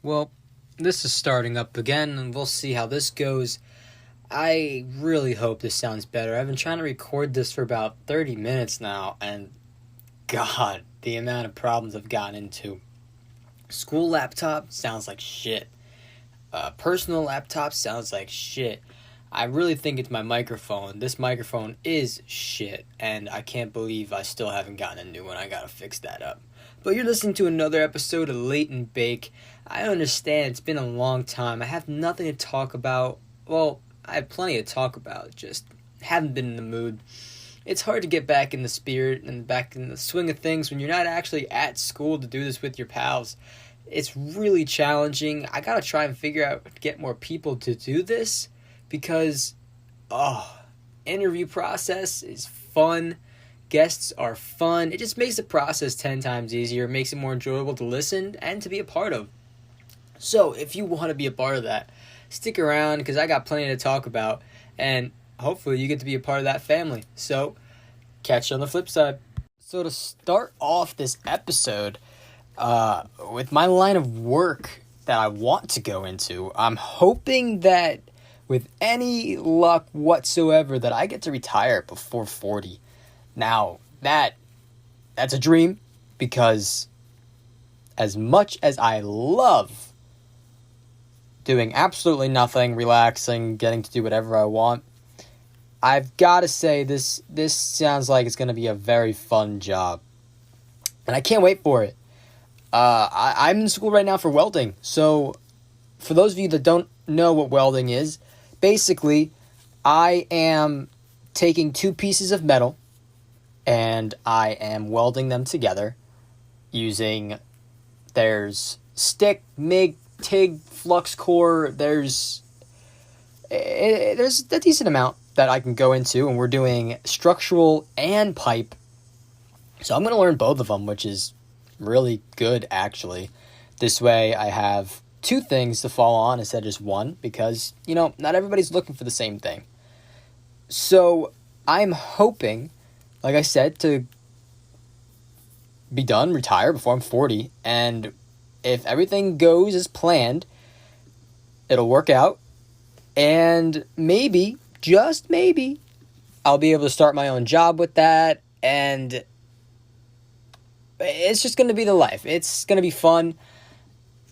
Well, this is starting up again, and we'll see how this goes. I really hope this sounds better. I've been trying to record this for about 30 minutes now, and God, the amount of problems I've gotten into. School laptop sounds like shit. Personal laptop sounds like shit. I really think it's my microphone. This microphone is shit, and I can't believe I still haven't gotten a new one. I gotta fix that up. But you're listening to another episode of Late and Bake. I understand it's been a long time. I have nothing to talk about. Well, I have plenty to talk about, just haven't been in the mood. It's hard to get back in the spirit and back in the swing of things when you're not actually at school to do this with your pals. It's really challenging. I gotta try and figure out to get more people to do this because, interview process is fun. Guests are fun. It just makes the process 10 times easier. It makes it more enjoyable to listen and to be a part of. So, if you want to be a part of that, stick around because I got plenty to talk about. And hopefully you get to be a part of that family. So, catch you on the flip side. So, to start off this episode, with my line of work that I want to go into, I'm hoping that with any luck whatsoever that I get to retire before 40. Now, that's a dream because as much as I love doing absolutely nothing, relaxing, getting to do whatever I want, I've got to say this sounds like it's going to be a very fun job. And I can't wait for it. I'm in school right now for welding. So for those of you that don't know what welding is, basically I am taking two pieces of metal and I am welding them together using, there's stick, MIG, TIG, flux core, there's a decent amount that I can go into, and we're doing structural and pipe. So I'm going to learn both of them, which is really good, actually. This way I have two things to fall on instead of just one, because, not everybody's looking for the same thing. So I'm hoping, like I said, to be done, retire before I'm 40, and if everything goes as planned, it'll work out, and maybe, just maybe, I'll be able to start my own job with that, and it's just going to be the life. It's going to be fun.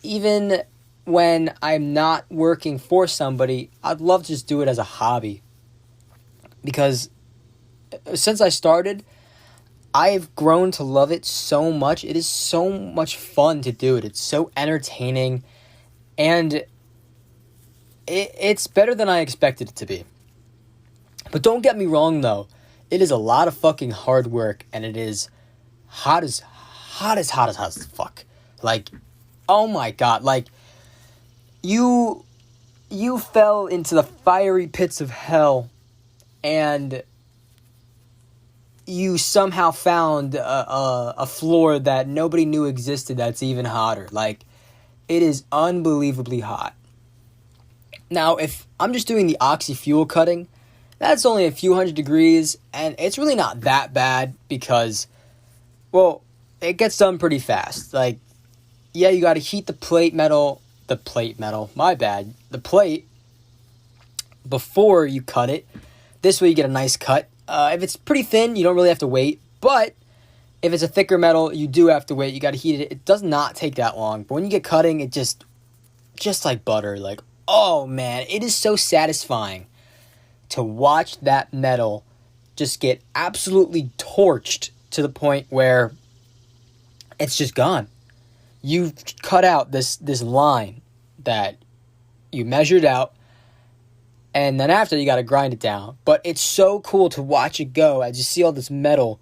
Even when I'm not working for somebody, I'd love to just do it as a hobby. Because since I started, I've grown to love it so much. It is so much fun to do it. It's so entertaining. And it's better than I expected it to be. But don't get me wrong, though. It is a lot of fucking hard work. And it is hot as fuck. Like, oh my God. Like, you fell into the fiery pits of hell and you somehow found a floor that nobody knew existed that's even hotter. Like, it is unbelievably hot. Now, if I'm just doing the oxy-fuel cutting, that's only a few hundred degrees, and it's really not that bad because, well, it gets done pretty fast. Like, yeah, you got to heat the plate before you cut it. This way you get a nice cut. If it's pretty thin, you don't really have to wait. But if it's a thicker metal, you do have to wait. You got to heat it. It does not take that long. But when you get cutting, it just like butter. Like, oh man, it is so satisfying to watch that metal just get absolutely torched to the point where it's just gone. You've cut out this line that you measured out, and then after you got to grind it down. But it's so cool to watch it go as you see all this metal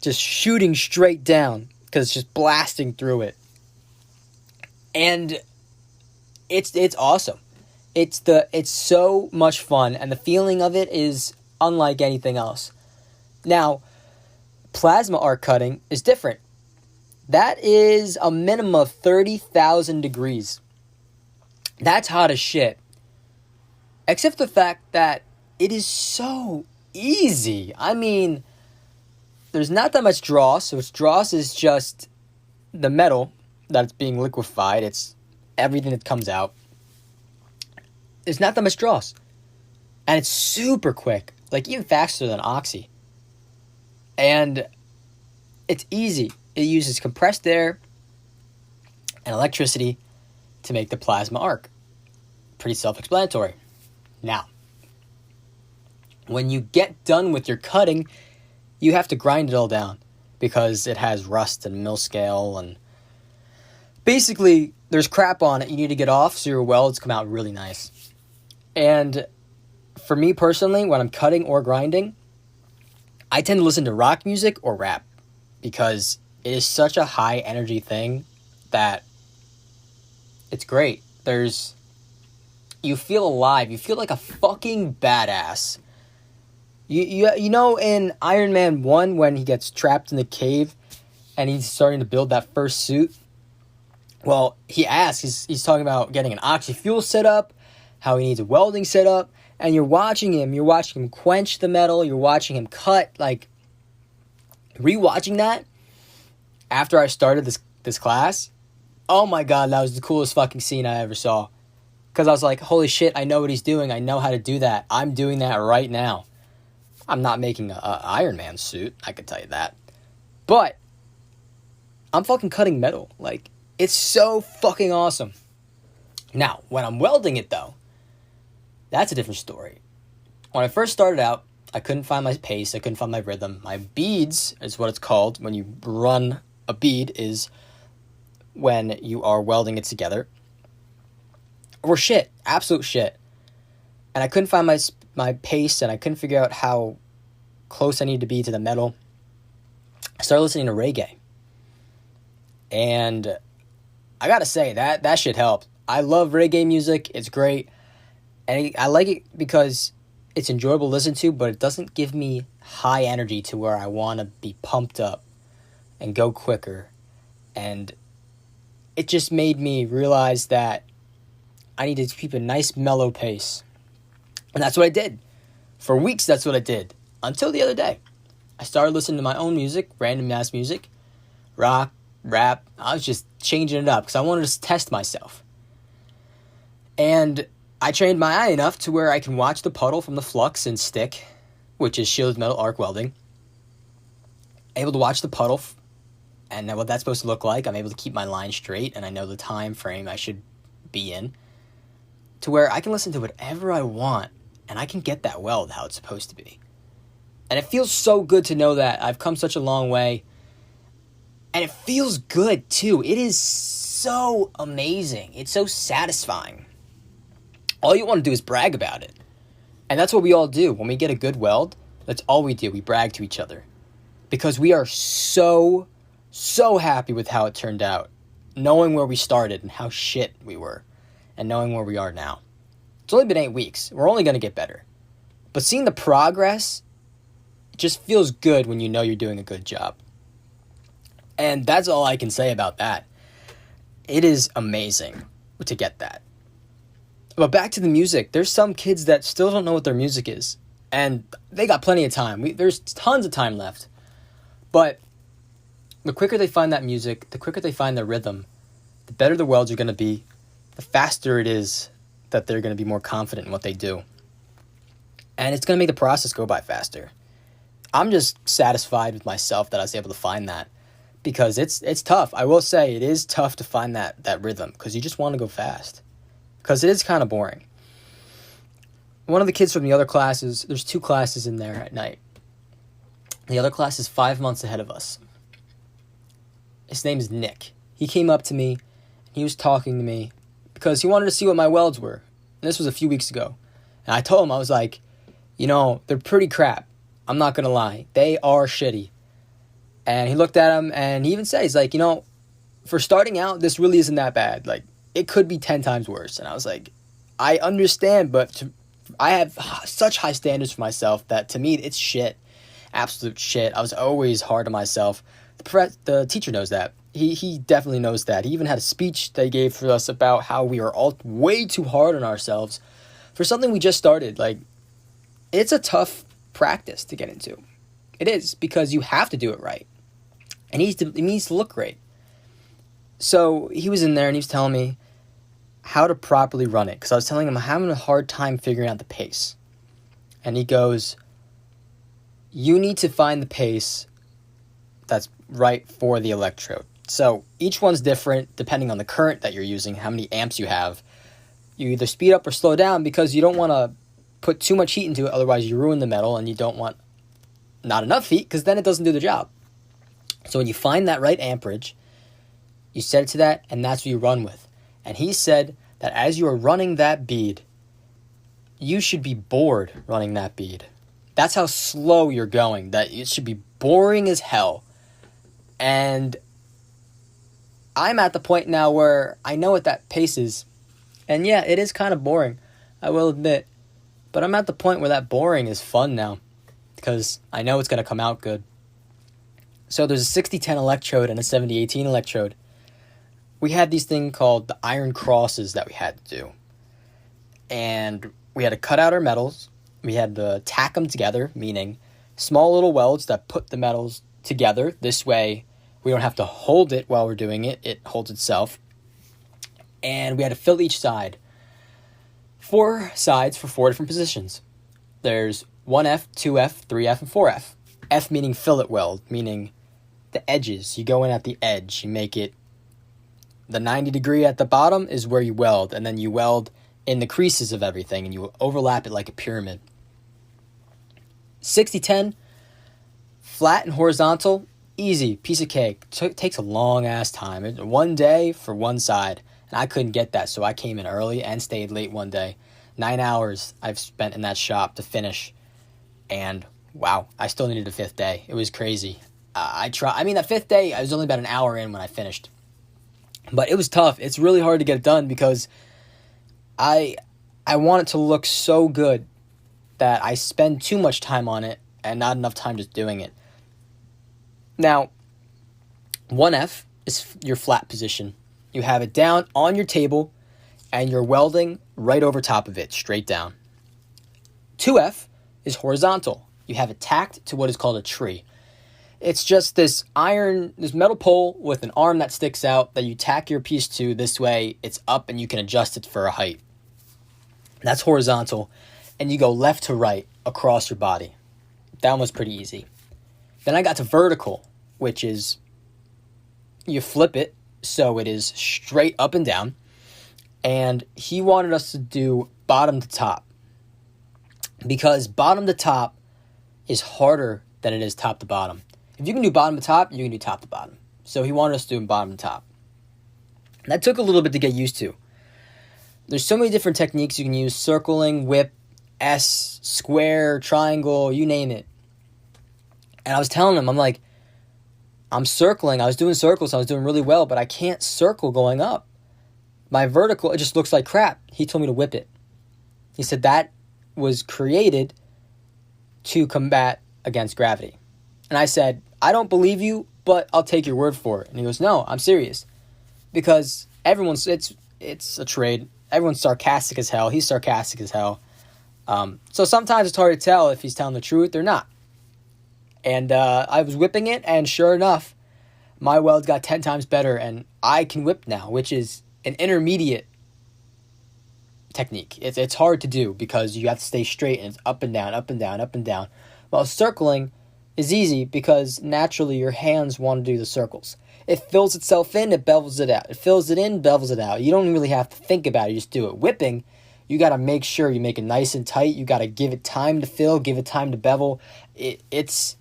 just shooting straight down because it's just blasting through it. And it's awesome. It's so much fun, and the feeling of it is unlike anything else. Now, plasma arc cutting is different. That is a minimum of 30,000 degrees. That's hot as shit. Except the fact that it is so easy. I mean, there's not that much dross. So dross is just the metal that's being liquefied. everything that comes out. There's not that much dross. And it's super quick, like even faster than Oxy. And it's easy. It uses compressed air and electricity to make the plasma arc. Pretty self-explanatory. Now, when you get done with your cutting, you have to grind it all down because it has rust and mill scale, and basically there's crap on it you need to get off so your welds come out really nice. And for me personally, when I'm cutting or grinding, I tend to listen to rock music or rap because it is such a high energy thing that it's great. You feel alive. You feel like a fucking badass. You know in Iron Man 1 when he gets trapped in the cave and he's starting to build that first suit? Well, he's talking about getting an oxy fuel set up, how he needs a welding set up, and you're watching him quench the metal, you're watching him cut, like, rewatching that after I started this class, oh my god, that was the coolest fucking scene I ever saw. Because I was like, holy shit, I know what he's doing, I know how to do that, I'm doing that right now. I'm not making a Iron Man suit, I can tell you that. But I'm fucking cutting metal. Like, it's so fucking awesome. Now, when I'm welding it, though, that's a different story. When I first started out, I couldn't find my pace, I couldn't find my rhythm. My beads is what it's called. When you run a bead is when you are welding it together. Or shit, absolute shit. And I couldn't find my pace, and I couldn't figure out how close I needed to be to the metal. I started listening to reggae. And I gotta say, that shit helped. I love reggae music, it's great. And I like it because it's enjoyable to listen to, but it doesn't give me high energy to where I want to be pumped up and go quicker. And it just made me realize that I needed to keep a nice mellow pace. And that's what I did. For weeks, that's what I did. Until the other day. I started listening to my own music, random ass music, rock, rap. I was just changing it up because I wanted to test myself. And I trained my eye enough to where I can watch the puddle from the flux and stick, which is shielded metal arc welding. Able to watch the puddle and know what that's supposed to look like. I'm able to keep my line straight, and I know the time frame I should be in, to where I can listen to whatever I want, and I can get that weld how it's supposed to be. And it feels so good to know that I've come such a long way. And it feels good, too. It is so amazing. It's so satisfying. All you want to do is brag about it. And that's what we all do. When we get a good weld, that's all we do. We brag to each other. Because we are so happy with how it turned out. Knowing where we started and how shit we were. And knowing where we are now. It's only been 8 weeks. We're only going to get better. But seeing the progress, it just feels good when you know you're doing a good job. And that's all I can say about that. It is amazing to get that. But back to the music. There's some kids that still don't know what their music is. And they got plenty of time. There's tons of time left. But the quicker they find that music, the quicker they find their rhythm, the better the welds are going to be, the faster it is that they're going to be more confident in what they do. And it's going to make the process go by faster. I'm just satisfied with myself that I was able to find that. Because it's tough. I will say it is tough to find that rhythm. Because you just want to go fast. Because it is kind of boring. One of the kids from the other classes, there's 2 classes in there at night. The other class is 5 months ahead of us. His name is Nick. He came up to me. He was talking to me. Because he wanted to see what my welds were. And this was a few weeks ago. And I told him, I was like, they're pretty crap. I'm not going to lie. They are shitty. And he looked at him and he even said, he's like, for starting out, this really isn't that bad. Like, it could be 10 times worse. And I was like, I understand, but I have such high standards for myself that to me, it's shit. Absolute shit. I was always hard on myself. The teacher knows that. He definitely knows that. He even had a speech they gave for us about how we are all way too hard on ourselves for something we just started. Like, it's a tough practice to get into. It is, because you have to do it right. And it needs to look great. So he was in there and he was telling me, how to properly run it, because I was telling him I'm having a hard time figuring out the pace. And he goes, you need to find the pace that's right for the electrode. So each one's different depending on the current that you're using, how many amps you have. You either speed up or slow down because you don't want to put too much heat into it, otherwise you ruin the metal, and you don't want not enough heat because then it doesn't do the job. So when you find that right amperage, you set it to that, and that's what you run with. And he said that as you are running that bead, you should be bored running that bead. That's how slow you're going, that it should be boring as hell. And I'm at the point now where I know what that pace is. And yeah, it is kind of boring, I will admit. But I'm at the point where that boring is fun now, because I know it's going to come out good. So there's a 60-10 electrode and a 70-18 electrode. We had these things called the iron crosses that we had to do. And we had to cut out our metals. We had to tack them together, meaning small little welds that put the metals together. This way, we don't have to hold it while we're doing it. It holds itself. And we had to fill each side. 4 sides for 4 different positions. There's 1F, 2F, 3F, and 4F. F meaning fillet weld, meaning the edges. You go in at the edge. You make it the 90 degree at the bottom is where you weld, and then you weld in the creases of everything, and you overlap it like a pyramid. 60-10, flat and horizontal, easy, piece of cake. Takes a long-ass time. One day for one side, and I couldn't get that, so I came in early and stayed late one day. 9 hours I've spent in that shop to finish, and wow, I still needed a 5th day. It was crazy. That 5th day, I was only about an hour in when I finished. But it was tough. It's really hard to get it done because I want it to look so good that I spend too much time on it and not enough time just doing it. Now, 1F is your flat position. You have it down on your table and you're welding right over top of it, straight down. 2F is horizontal. You have it tacked to what is called a tree. It's just this metal pole with an arm that sticks out that you tack your piece to. This way it's up and you can adjust it for a height. That's horizontal. And you go left to right across your body. That one was pretty easy. Then I got to vertical, which is you flip it so it is straight up and down. And he wanted us to do bottom to top, because bottom to top is harder than it is top to bottom. If you can do bottom to top, you can do top to bottom. So he wanted us to do bottom to top. And that took a little bit to get used to. There's so many different techniques you can use: circling, whip, S, square, triangle, you name it. And I was telling him, I'm like, I'm circling. I was doing circles. I was doing really well, but I can't circle going up. My vertical, it just looks like crap. He told me to whip it. He said that was created to combat against gravity. And I said, I don't believe you, but I'll take your word for it. And he goes, no, I'm serious. Because it's a trade. Everyone's sarcastic as hell. He's sarcastic as hell. So sometimes it's hard to tell if he's telling the truth or not. And I was whipping it, and sure enough, my weld got 10 times better, and I can whip now, which is an intermediate technique. It's hard to do because you have to stay straight, and it's up and down, up and down, up and down. While circling is easy because naturally your hands want to do the circles. It fills itself in, it bevels it out. It fills it in, bevels it out. You don't really have to think about it, you just do it. Whipping, you got to make sure you make it nice and tight. You got to give it time to fill, give it time to bevel. It's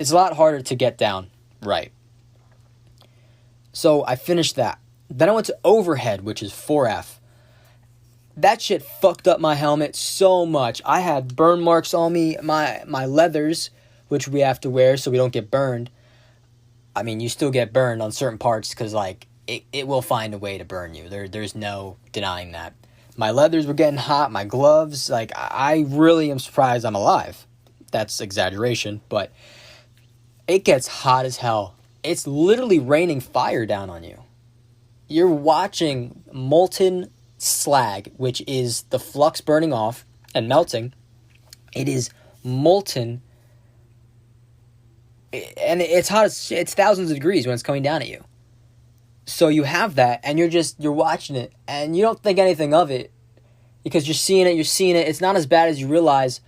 a lot harder to get down right. So I finished that. Then I went to overhead, which is 4F. That shit fucked up my helmet so much. I had burn marks on me. My leathers, which we have to wear so we don't get burned. I mean, you still get burned on certain parts because, like, it will find a way to burn you. There's no denying that. My leathers were getting hot. My gloves, like, I really am surprised I'm alive. That's exaggeration, but it gets hot as hell. It's literally raining fire down on you. You're watching molten slag, which is the flux burning off and melting. It is molten, and it's hot. It's thousands of degrees when it's coming down at you. So you have that, and you're watching it, and you don't think anything of it because you're seeing it. It's not as bad as you realize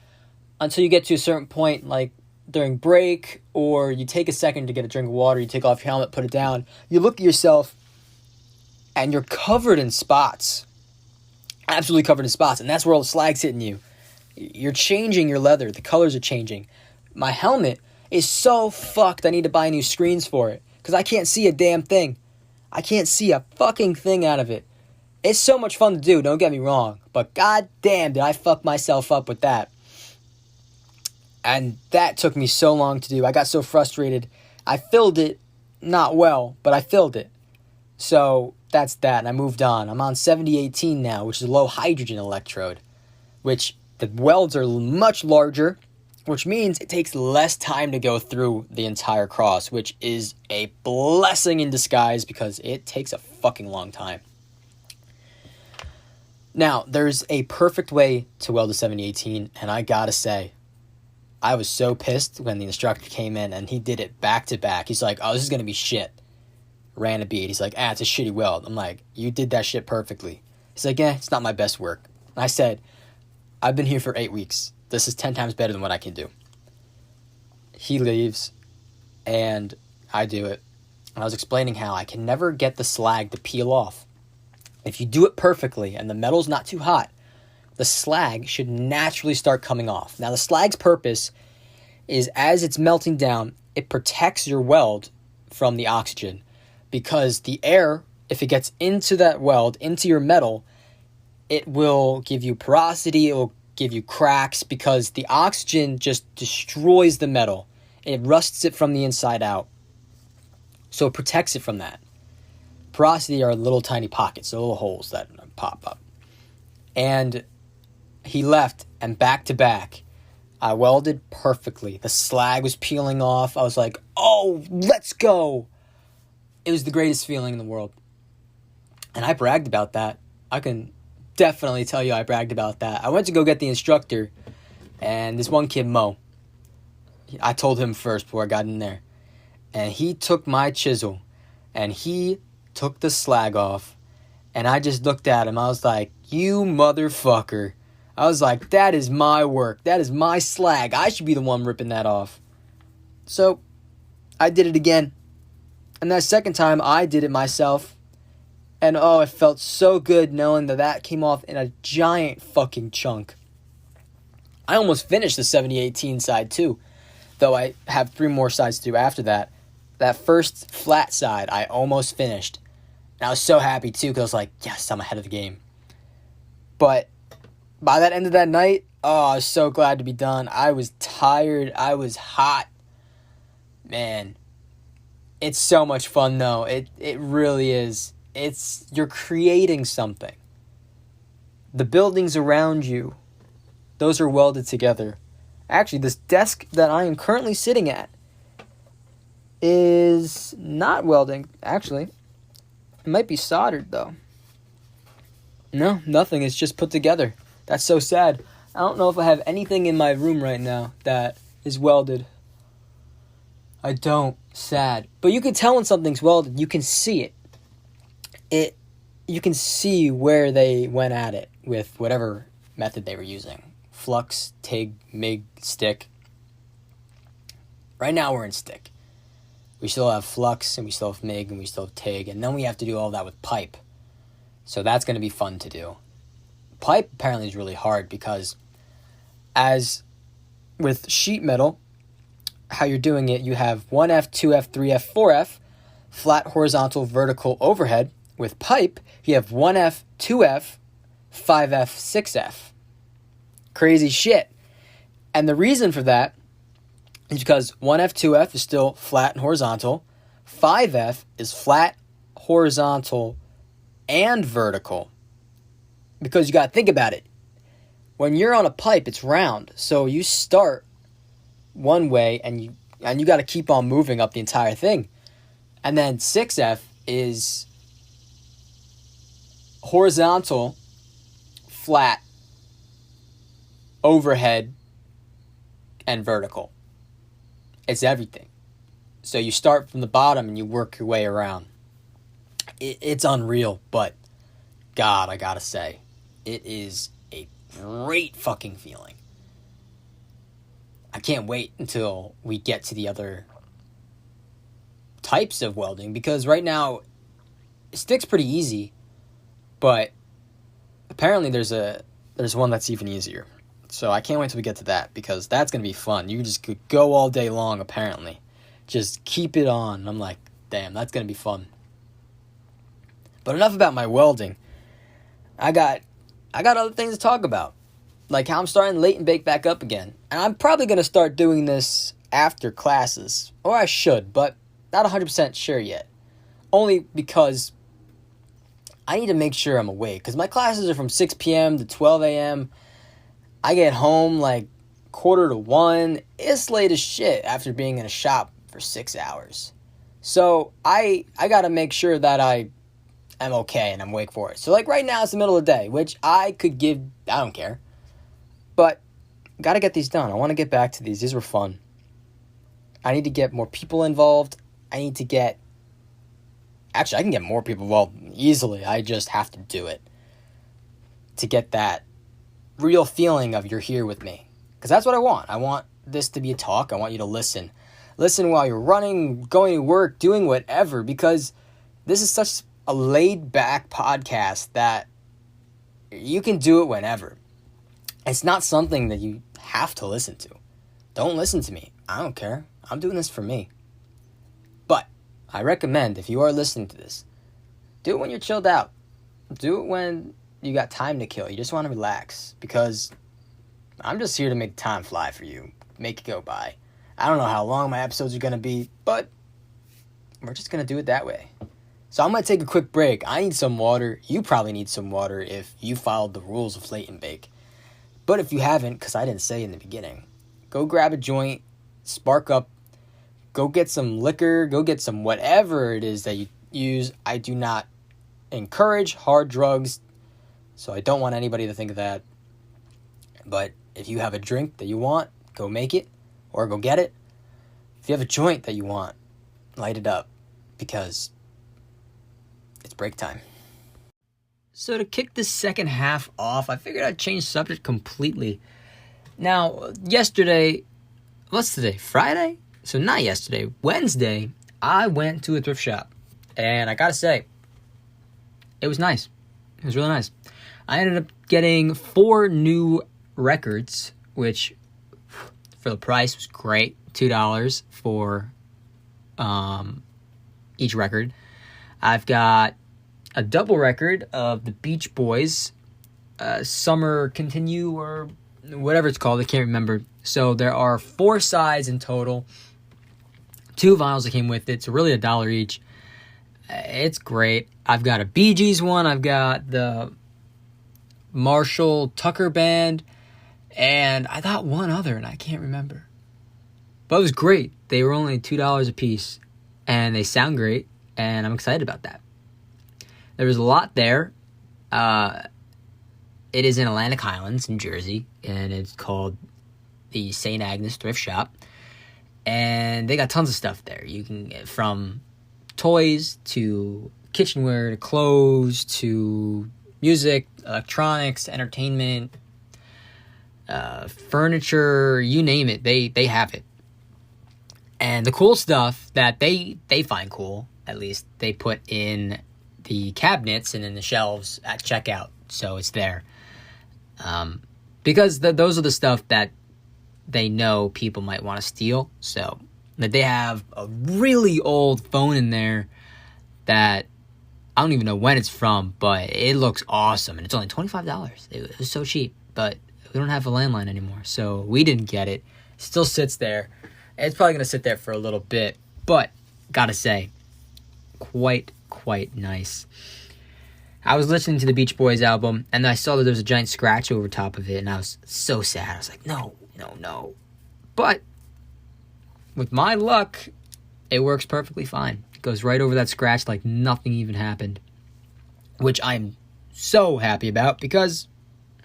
until you get to a certain point, like during break, or you take a second to get a drink of water, you take off your helmet, put it down, you look at yourself, and you're covered in spots. Absolutely covered in spots, and that's where all the slag's hitting you. You're changing your leather. The colors are changing. My helmet is so fucked, I need to buy new screens for it, because I can't see a damn thing. I can't see a fucking thing out of it. It's so much fun to do, don't get me wrong, but god damn did I fuck myself up with that. And that took me so long to do. I got so frustrated. I filled it, not well, but I filled it. So that's that, and I moved on. I'm on 7018 now, which is a low hydrogen electrode, which the welds are much larger, which means it takes less time to go through the entire cross, which is a blessing in disguise because it takes a fucking long time. Now, there's a perfect way to weld a 7018, and I gotta say, I was so pissed when the instructor came in and he did it back to back. He's like, oh, this is gonna be shit. Ran a bead. He's like, it's a shitty weld. I'm like, you did that shit perfectly. He's like, it's not my best work. And I said, I've been here for 8 weeks. This is 10 times better than what I can do. He leaves, and I do it. And I was explaining how I can never get the slag to peel off. If you do it perfectly and the metal's not too hot, the slag should naturally start coming off. Now, the slag's purpose is as it's melting down, it protects your weld from the oxygen. Because the air, if it gets into that weld, into your metal, it will give you porosity, it will give you cracks, because the oxygen just destroys the metal. It rusts it from the inside out. So it protects it from that. Porosity are little tiny pockets, little holes that pop up. And he left, and back to back, I welded perfectly. The slag was peeling off. I was like, oh, let's go. It was the greatest feeling in the world. And I bragged about that. I can definitely tell you I bragged about that. I went to go get the instructor, and this one kid, Mo, I told him first before I got in there. And he took my chisel, and he took the slag off, and I just looked at him. I was like, you motherfucker. I was like, that is my work. That is my slag. I should be the one ripping that off. So, I did it again. And that second time, I did it myself. And oh, it felt so good knowing that that came off in a giant fucking chunk. I almost finished the 7018 side too. Though I have 3 more sides to do after that. That first flat side, I almost finished. And I was so happy too, because I was like, yes, I'm ahead of the game. But by that end of that night, I was so glad to be done. I was tired. I was hot. Man. It's so much fun though. It really is. You're creating something. The buildings around you, those are welded together. Actually, this desk that I am currently sitting at is not welding, actually. It might be soldered though. No, nothing. It's just put together. That's so sad. I don't know if I have anything in my room right now that is welded. I don't. Sad. But you can tell when something's welded. You can see it. You can see where they went at it with whatever method they were using. Flux, TIG, MIG, stick. Right now we're in stick. We still have flux, and we still have MIG, and we still have TIG, and then we have to do all that with pipe. So that's going to be fun to do. Pipe apparently is really hard because as with sheet metal, how you're doing it, you have 1F, 2F, 3F, 4F, flat, horizontal, vertical, overhead. With pipe, you have 1F, 2F, 5F, 6F. Crazy shit. And the reason for that is because 1F, 2F is still flat and horizontal. 5F is flat, horizontal, and vertical. Because you got to think about it. When you're on a pipe, it's round. So you start one way, and you got to keep on moving up the entire thing. And then 6F is horizontal, flat, overhead, and vertical. It's everything. So you start from the bottom and you work your way around. It's unreal, but God, I gotta say, it is a great fucking feeling. I can't wait until we get to the other types of welding, because right now, stick's pretty easy, but apparently there's one that's even easier. So I can't wait till we get to that, because that's going to be fun. You just could go all day long, apparently. Just keep it on. I'm like, damn, that's going to be fun. But enough about my welding. I got other things to talk about. Like how I'm starting Late and Bake back up again. And I'm probably going to start doing this after classes. Or I should, but not 100% sure yet. Only because I need to make sure I'm awake. Because my classes are from 6 p.m. to 12 a.m. I get home like 12:45. It's late as shit after being in a shop for 6 hours. So I got to make sure that I am okay and I'm awake for it. So like right now it's the middle of the day, which I don't care. But got to get these done. I want to get back to these. These were fun. I need to get more people involved. Actually, I can get more people involved easily. I just have to do it to get that real feeling of you're here with me. Because that's what I want. I want this to be a talk. I want you to listen. Listen while you're running, going to work, doing whatever. Because this is such a laid-back podcast that you can do it whenever. It's not something that you have to listen to. Don't listen to me. I don't care. I'm doing this for me. But I recommend, if you are listening to this, do it when you're chilled out. Do it when you got time to kill. You just want to relax. Because I'm just here to make time fly for you. Make it go by. I don't know how long my episodes are going to be, but we're just going to do it that way. So I'm going to take a quick break. I need some water. You probably need some water if you followed the rules of Late and Bake. But if you haven't, because I didn't say in the beginning, go grab a joint, spark up, go get some liquor, go get some whatever it is that you use. I do not encourage hard drugs, so I don't want anybody to think of that. But if you have a drink that you want, go make it or go get it. If you have a joint that you want, light it up, because it's break time. So to kick this second half off, I figured I'd change subject completely. Now, yesterday, what's today? Friday? So not yesterday, Wednesday, I went to a thrift shop. And I gotta say, it was nice. It was really nice. I ended up getting 4 new records, which for the price was great. $2 for each record. I've got a double record of the Beach Boys, Summer Continue, or whatever it's called. I can't remember. So there are 4 sides in total. 2 vinyls that came with it, so really $1 each. It's great. I've got a Bee Gees one. I've got the Marshall Tucker Band, and I got one other, and I can't remember. But it was great. They were only $2 a piece, and they sound great, and I'm excited about that. There was a lot there. It is in Atlantic Highlands, New Jersey, and it's called the St. Agnes Thrift Shop. And they got tons of stuff there. You can get from toys to kitchenware to clothes to music, electronics, entertainment, furniture, you name it. They have it. And the cool stuff that they find cool, at least, they put in the cabinets and in the shelves at checkout, so it's there. Because those are the stuff that they know people might want to steal. So that they have a really old phone in there that I don't even know when it's from, but it looks awesome, and it's only $25. It was so cheap, but we don't have a landline anymore, so we didn't get it. It still sits there. It's probably going to sit there for a little bit, but gotta say, quite nice. I was listening to the Beach Boys album, and I saw that there was a giant scratch over top of it, and I was so sad. I was like, no. But with my luck, it works perfectly fine. It goes right over that scratch like nothing even happened, which I'm so happy about because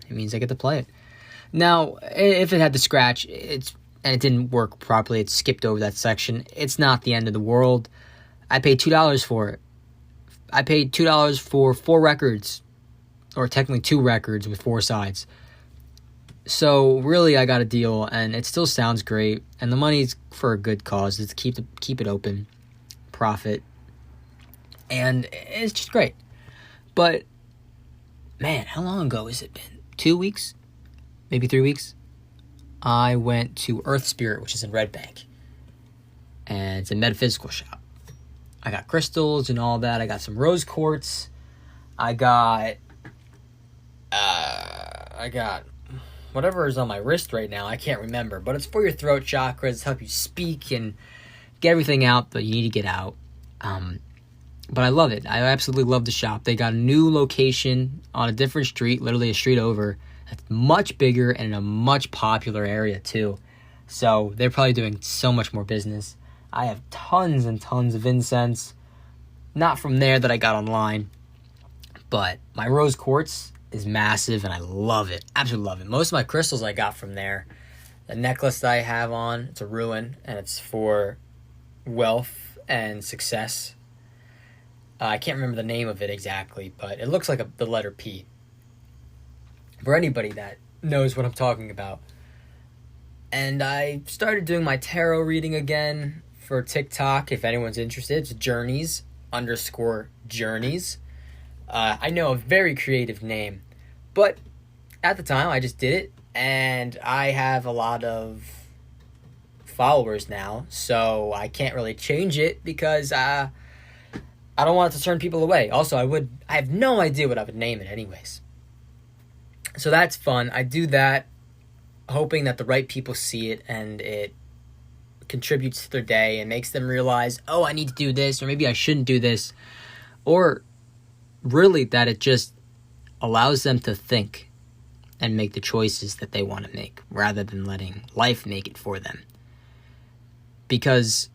it means I get to play it. Now, if it had the scratch, and it didn't work properly, it skipped over that section, it's not the end of the world. I paid $2 for it. I paid $2 for 4 records, or technically 2 records with 4 sides. So really, I got a deal, and it still sounds great. And the money's for a good cause. It's keep it open, profit, and it's just great. But man, how long ago has it been? 2 weeks, maybe 3 weeks. I went to Earth Spirit, which is in Red Bank, and it's a metaphysical shop. I got crystals and all that. I got some rose quartz. I got whatever is on my wrist right now. I can't remember, but it's for your throat chakras. It's help you speak and get everything out that you need to get out. But I love it. I absolutely love the shop. They got a new location on a different street, literally a street over. It's much bigger and in a much popular area too. So they're probably doing so much more business. I have tons and tons of incense. Not from there that I got online. But my rose quartz is massive and I love it. Absolutely love it. Most of my crystals I got from there. The necklace that I have on, it's a ruin and it's for wealth and success. I can't remember the name of it exactly, but it looks like the letter P. For anybody that knows what I'm talking about. And I started doing my tarot reading again for TikTok. If anyone's interested, it's journeys_journeys. I know, a very creative name. But at the time, I just did it. And I have a lot of followers now. So I can't really change it because I don't want it to turn people away. Also, I have no idea what I would name it anyways. So that's fun. I do that hoping that the right people see it and it contributes to their day and makes them realize, oh, I need to do this, or maybe I shouldn't do this. Or really that it just allows them to think and make the choices that they want to make rather than letting life make it for them. Because,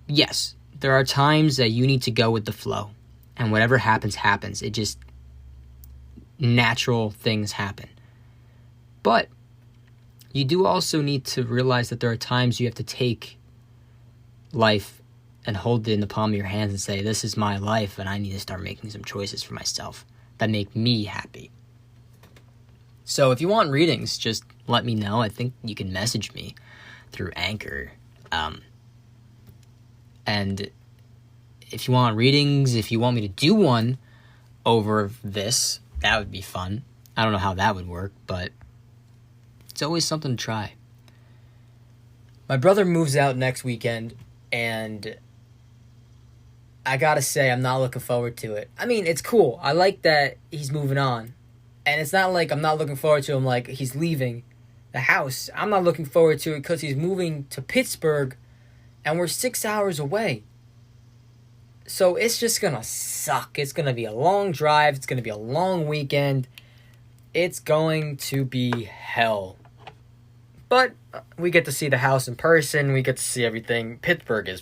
yes, there are times that you need to go with the flow, and whatever happens, happens. It just, natural things happen. But you do also need to realize that there are times you have to take life and hold it in the palm of your hands and say, this is my life, and I need to start making some choices for myself that make me happy. So if you want readings, just let me know. I think you can message me through Anchor. And if you want readings, if you want me to do one over this, that would be fun. I don't know how that would work, but it's always something to try. My brother moves out next weekend, and I gotta say, I'm not looking forward to it. I mean, it's cool. I like that he's moving on. And it's not like I'm not looking forward to him like he's leaving the house. I'm not looking forward to it because he's moving to Pittsburgh, and we're 6 hours away. So it's just gonna suck. It's gonna be a long drive. It's gonna be a long weekend. It's going to be hell. But we get to see the house in person. We get to see everything. Pittsburgh is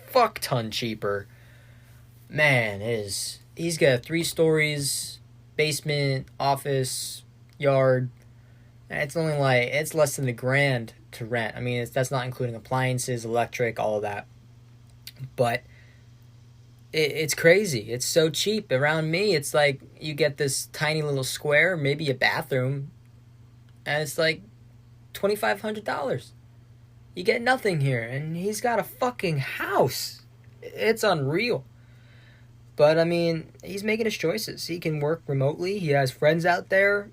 fuck ton cheaper. Man, he's got 3 stories, basement, office, yard. It's only it's less than $1,000 to rent. I mean, that's not including appliances, electric, all of that. But it's crazy. It's so cheap. Around me, it's like you get this tiny little square, maybe a bathroom, and it's like $2,500. You get nothing here, and he's got a fucking house. It's unreal. But, I mean, he's making his choices. He can work remotely. He has friends out there.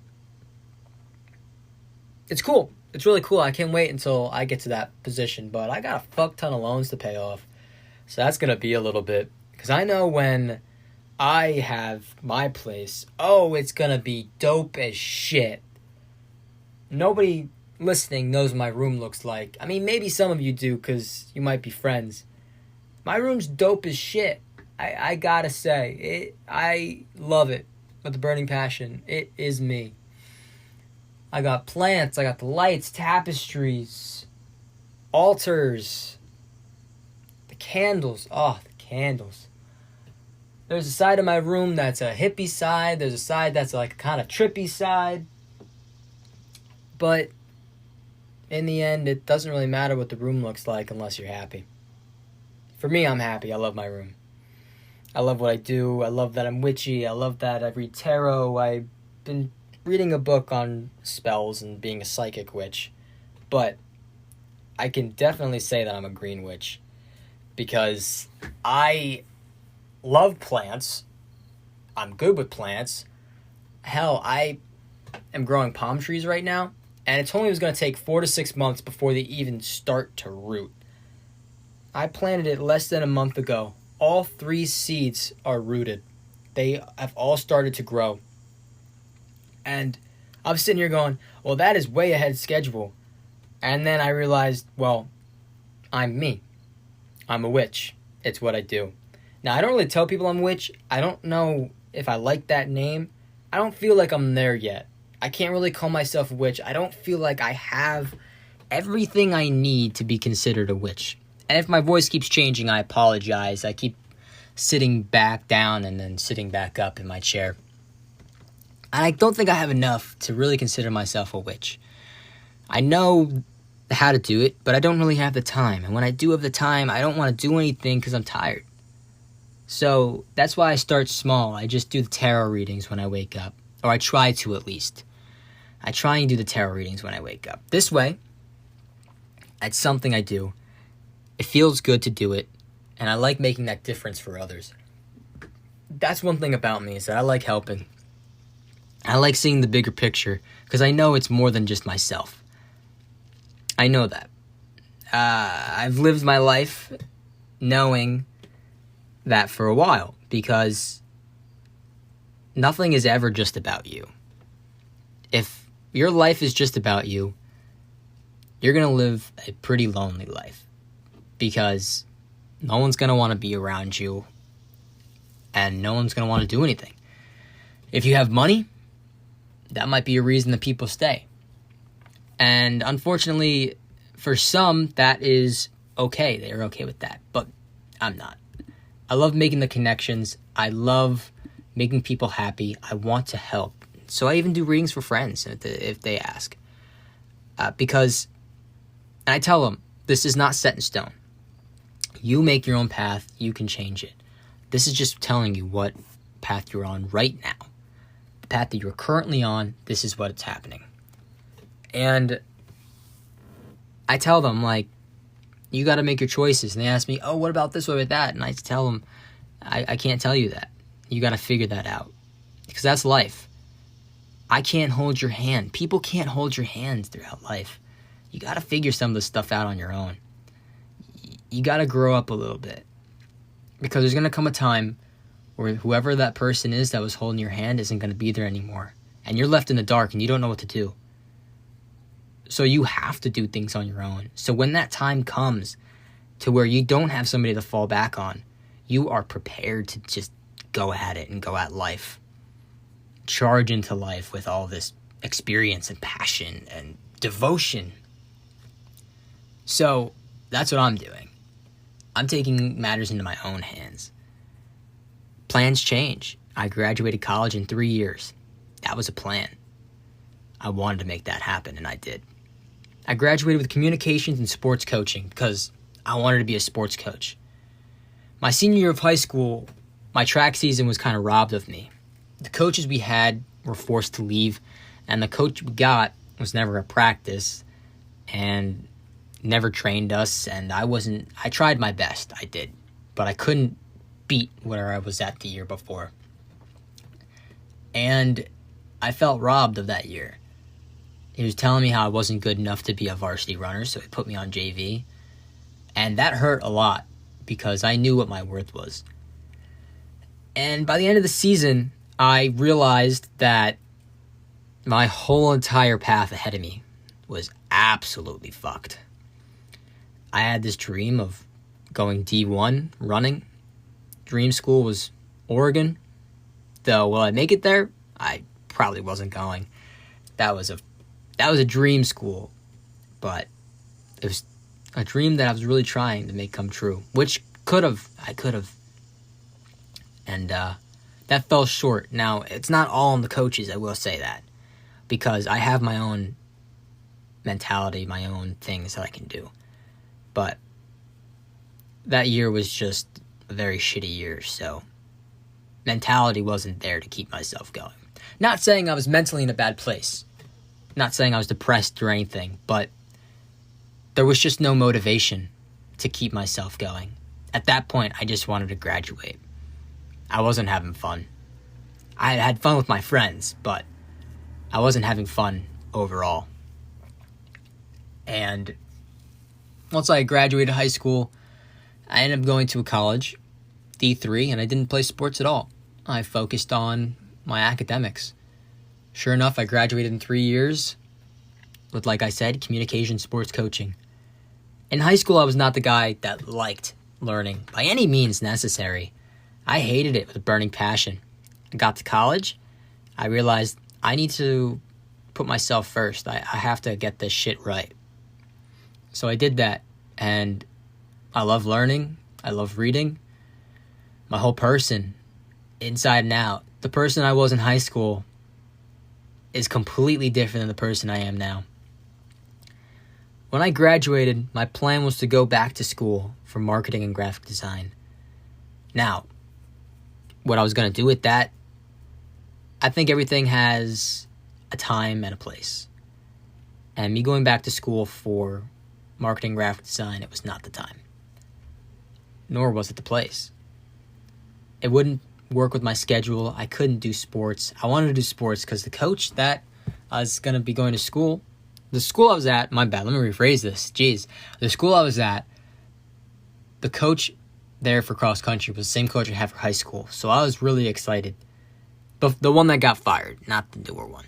It's cool. It's really cool. I can't wait until I get to that position. But I got a fuck ton of loans to pay off. So that's going to be a little bit. Because I know when I have my place, it's going to be dope as shit. Nobody listening knows what my room looks like. I mean, maybe some of you do because you might be friends. My room's dope as shit. I gotta say, I love it with a burning passion. It is me. I got plants, I got the lights, tapestries, altars, the candles. Oh, the candles. There's a side of my room that's a hippie side. There's a side that's like a kind of trippy side. But in the end, it doesn't really matter what the room looks like unless you're happy. For me, I'm happy. I love my room. I love what I do. I love that I'm witchy. I love that I read tarot. I've been reading a book on spells and being a psychic witch. But I can definitely say that I'm a green witch because I love plants. I'm good with plants. Hell, I am growing palm trees right now, and it told me it was going to take 4 to 6 months before they even start to root. I planted it less than a month ago. All 3 seeds are rooted. They have all started to grow. And I'm sitting here going, well, that is way ahead of schedule. And then I realized, well, I'm me. I'm a witch. It's what I do. Now, I don't really tell people I'm a witch. I don't know if I like that name. I don't feel like I'm there yet. I can't really call myself a witch. I don't feel like I have everything I need to be considered a witch. And if my voice keeps changing, I apologize. I keep sitting back down and then sitting back up in my chair. And I don't think I have enough to really consider myself a witch. I know how to do it, but I don't really have the time. And when I do have the time, I don't want to do anything because I'm tired. So that's why I start small. I just do the tarot readings when I wake up. Or I try to, at least. I try and do the tarot readings when I wake up. This way, it's something I do. It feels good to do it. And I like making that difference for others. That's one thing about me, is that I like helping. I like seeing the bigger picture, because I know it's more than just myself. I know that. I've lived my life knowing that for a while, because nothing is ever just about you. If your life is just about you, you're going to live a pretty lonely life, because no one's going to want to be around you, and no one's going to want to do anything. If you have money, that might be a reason that people stay. And unfortunately, for some, that is okay. They're okay with that, but I'm not. I love making the connections. I love making people happy. I want to help. So I even do readings for friends if they ask. Because, and I tell them, this is not set in stone. You make your own path. You can change it. This is just telling you what path you're on right now. The path that you're currently on, this is what's happening. And I tell them, like, you got to make your choices. And they ask me, oh, what about this, what about that? And I tell them, I can't tell you that. You got to figure that out. Because that's life. I can't hold your hand. People can't hold your hands throughout life. You got to figure some of this stuff out on your own. You got to grow up a little bit. Because there's going to come a time where whoever that person is that was holding your hand isn't going to be there anymore. And you're left in the dark and you don't know what to do. So you have to do things on your own. So when that time comes to where you don't have somebody to fall back on, you are prepared to just go at it and go at life. Charge into life with all this experience and passion and devotion. So that's what I'm doing. I'm taking matters into my own hands. Plans change. I graduated college in 3 years. That was a plan. I wanted to make that happen, and I did. I graduated with communications and sports coaching because I wanted to be a sports coach. My senior year of high school, my track season was kind of robbed of me. The coaches we had were forced to leave, and the coach we got was never at practice and never trained us, and I tried my best, I did, but I couldn't beat where I was at the year before. And I felt robbed of that year. He was telling me how I wasn't good enough to be a varsity runner, so he put me on JV. And that hurt a lot because I knew what my worth was. And by the end of the season, I realized that my whole entire path ahead of me was absolutely fucked. I had this dream of going D1 running. Dream school was Oregon. Though, will I make it there? I probably wasn't going. That was a dream school, but it was a dream that I was really trying to make come true, which I could have. And that fell short. Now, it's not all on the coaches, I will say that, because I have my own mentality, my own things that I can do. But that year was just a very shitty year, so mentality wasn't there to keep myself going. Not saying I was mentally in a bad place. Not saying I was depressed or anything, but there was just no motivation to keep myself going. At that point, I just wanted to graduate. I wasn't having fun. I had fun with my friends, but I wasn't having fun overall. And once I graduated high school, I ended up going to a college, D3, and I didn't play sports at all. I focused on my academics. Sure enough, I graduated in 3 years with, like I said, communication sports coaching. In high school, I was not the guy that liked learning by any means necessary. I hated it with a burning passion. I got to college. I realized I need to put myself first. I have to get this shit right. So I did that, and I love learning. I love reading. My whole person, inside and out, the person I was in high school is completely different than the person I am now. When I graduated, my plan was to go back to school for marketing and graphic design. Now, what I was going to do with that, I think everything has a time and a place. And me going back to school for marketing and graphic design, it was not the time. Nor was it the place. It wouldn't work with my schedule. I couldn't do sports. I wanted to do sports because the coach that I was going to be going to school, the school I was at, my bad, let me rephrase this. Jeez. The school I was at, the coach there for cross country was the same coach I had for high school. So I was really excited. The one that got fired, not the newer one.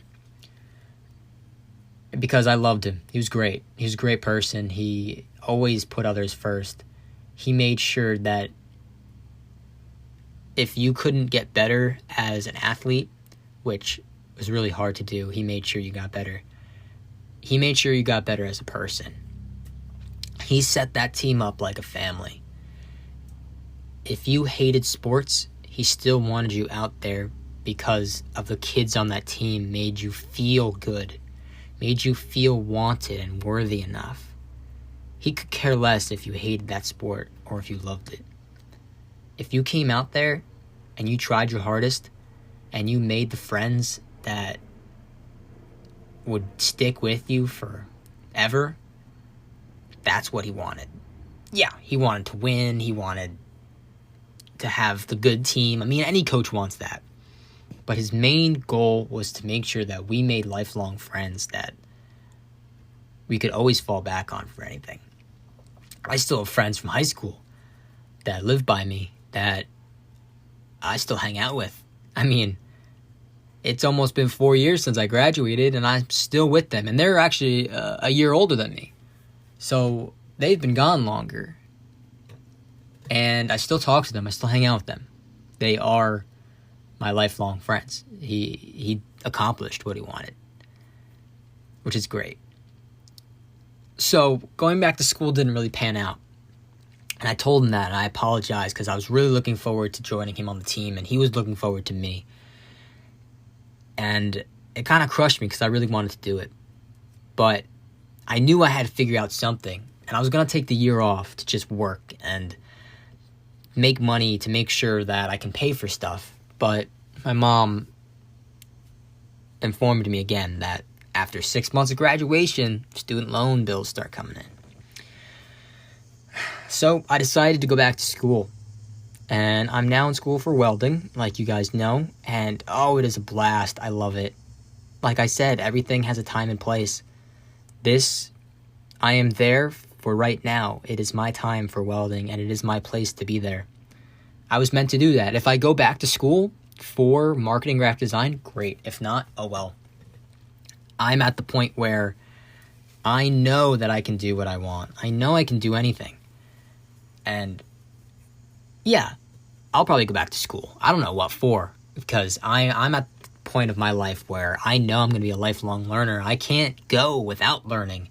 Because I loved him. He was great. He was a great person. He always put others first. He made sure that if you couldn't get better as an athlete, which was really hard to do, he made sure you got better. He made sure you got better as a person. He set that team up like a family. If you hated sports, he still wanted you out there because of the kids on that team made you feel good, made you feel wanted and worthy enough. He could care less if you hated that sport or if you loved it. If you came out there and you tried your hardest and you made the friends that would stick with you forever, that's what he wanted. Yeah, he wanted to win. He wanted to have the good team. I mean, any coach wants that. But his main goal was to make sure that we made lifelong friends that we could always fall back on for anything. I still have friends from high school that live by me that I still hang out with. I mean, it's almost been 4 years since I graduated, and I'm still with them. And they're actually a year older than me. So they've been gone longer. And I still talk to them. I still hang out with them. They are my lifelong friends. He accomplished what he wanted, which is great. So going back to school didn't really pan out. And I told him that, and I apologized because I was really looking forward to joining him on the team, and he was looking forward to me. And it kind of crushed me because I really wanted to do it. But I knew I had to figure out something, and I was going to take the year off to just work and make money to make sure that I can pay for stuff. But my mom informed me again that after 6 months of graduation, student loan bills start coming in. So I decided to go back to school. And I'm now in school for welding, like you guys know. And oh, it is a blast. I love it. Like I said, everything has a time and place. I am there for right now. It is my time for welding, and it is my place to be there. I was meant to do that. If I go back to school for marketing graphic design, great. If not, oh well. I'm at the point where I know that I can do what I want. I know I can do anything. And yeah, I'll probably go back to school. I don't know what for, because I'm at the point of my life where I know I'm going to be a lifelong learner. I can't go without learning.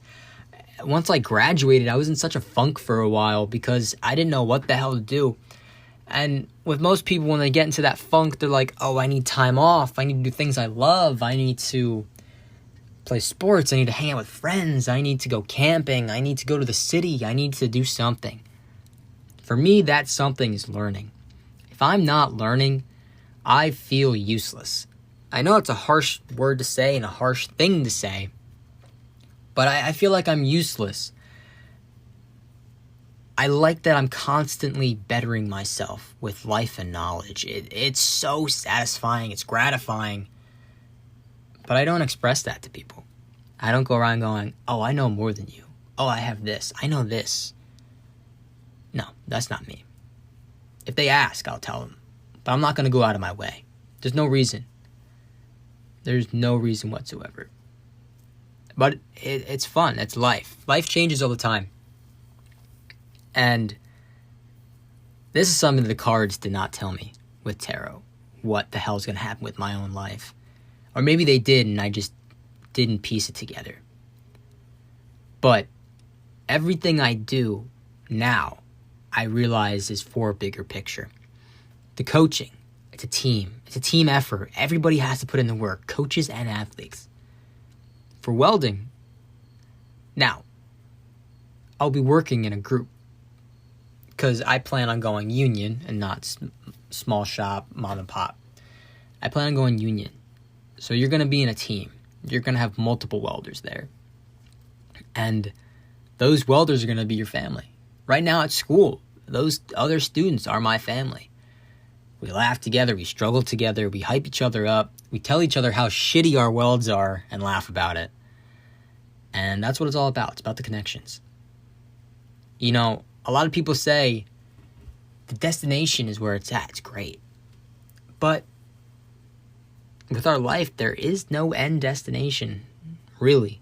Once I graduated, I was in such a funk for a while because I didn't know what the hell to do. And with most people, when they get into that funk, they're like, oh, I need time off. I need to do things I love. I need to play sports. I need to hang out with friends. I need to go camping. I need to go to the city. I need to do something. For me, that something is learning. If I'm not learning, I feel useless. I know it's a harsh word to say and a harsh thing to say, but I feel like I'm useless. I like that I'm constantly bettering myself with life and knowledge. It's so satisfying, it's gratifying, but I don't express that to people. I don't go around going, oh, I know more than you. Oh, I have this. I know this. No, that's not me. If they ask, I'll tell them. But I'm not going to go out of my way. There's no reason. There's no reason whatsoever. But it's fun. It's life. Life changes all the time. And this is something the cards did not tell me with tarot. What the hell is going to happen with my own life? Or maybe they did and I just didn't piece it together. But everything I do now, I realize is for a bigger picture. The coaching, it's a team. It's a team effort. Everybody has to put in the work, coaches and athletes. For welding, now, I'll be working in a group because I plan on going union and not small shop, mom and pop. I plan on going union. So you're going to be in a team. You're going to have multiple welders there. And those welders are going to be your family. Right now at school, those other students are my family. We laugh together, we struggle together, we hype each other up, we tell each other how shitty our welds are and laugh about it. And that's what it's all about. It's about the connections. You know, a lot of people say the destination is where it's at. It's great. But with our life, there is no end destination, really.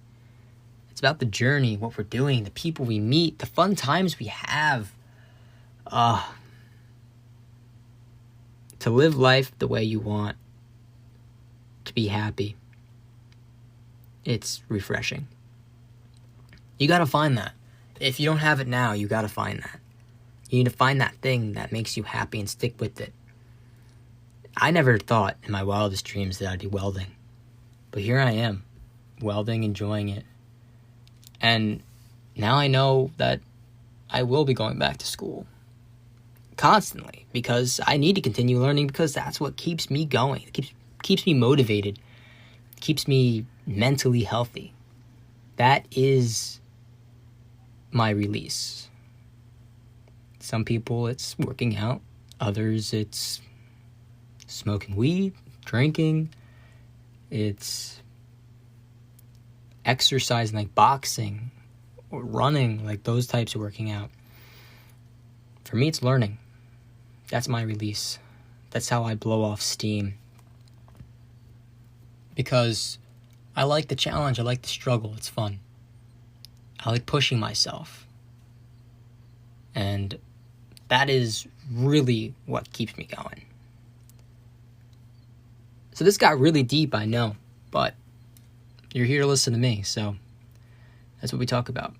It's about the journey, what we're doing, the people we meet, the fun times we have. To live life the way you want, to be happy. It's refreshing. You gotta find that. If you don't have it now, you gotta find that. You need to find that thing that makes you happy and stick with it. I never thought in my wildest dreams that I'd be welding. But here I am, welding, enjoying it. And now I know that I will be going back to school. Constantly. Because I need to continue learning because that's what keeps me going. It keeps me motivated. It keeps me mentally healthy. That is my release. Some people it's working out. Others it's smoking weed, drinking. It's exercising like boxing or running, like those types of working out. For me, it's learning. That's my release. That's how I blow off steam. Because I like the challenge. I like the struggle. It's fun. I like pushing myself. And that is really what keeps me going. So this got really deep, I know. But you're here to listen to me, so that's what we talk about.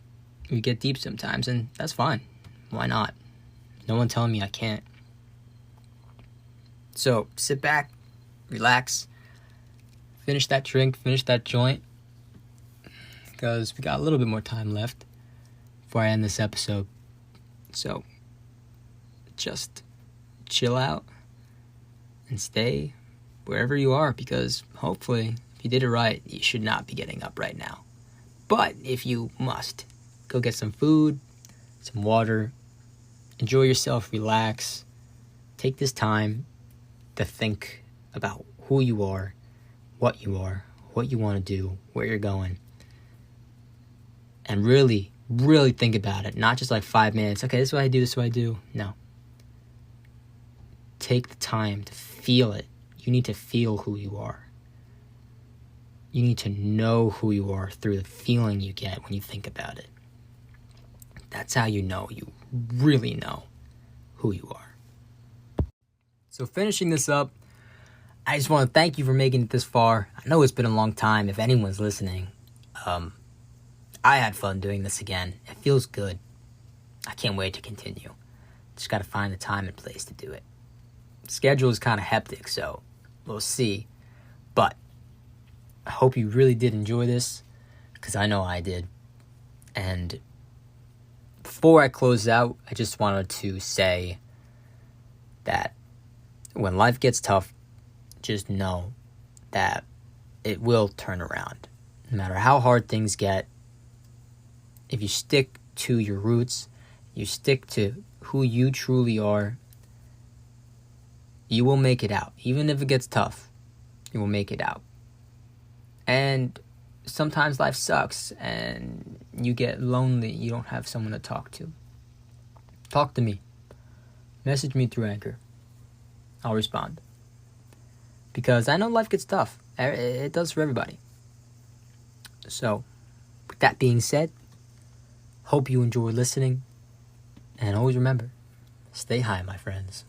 We get deep sometimes, and that's fine. Why not? No one telling me I can't. So sit back, relax, finish that drink, finish that joint, because we got a little bit more time left before I end this episode. So just chill out and stay wherever you are, because hopefully if you did it right, you should not be getting up right now. But if you must, go get some food, some water, enjoy yourself, relax, take this time to think about who you are, what you want to do, where you're going. And really, really think about it. Not just like 5 minutes. Okay, this is what I do, this is what I do. No. Take the time to feel it. You need to feel who you are. You need to know who you are through the feeling you get when you think about it. That's how you know you really know who you are. So finishing this up, I just want to thank you for making it this far. I know it's been a long time if anyone's listening. I had fun doing this again. It feels good. I can't wait to continue. Just got to find the time and place to do it. Schedule is kind of hectic, so we'll see. But I hope you really did enjoy this, because I know I did. And before I close out, I just wanted to say that when life gets tough, just know that it will turn around. No matter how hard things get, if you stick to your roots, you stick to who you truly are, you will make it out. Even if it gets tough, you will make it out. And sometimes life sucks and you get lonely. You don't have someone to talk to. Talk to me. Message me through Anchor. I'll respond. Because I know life gets tough. It does for everybody. So, with that being said, hope you enjoy listening. And always remember, stay high, my friends.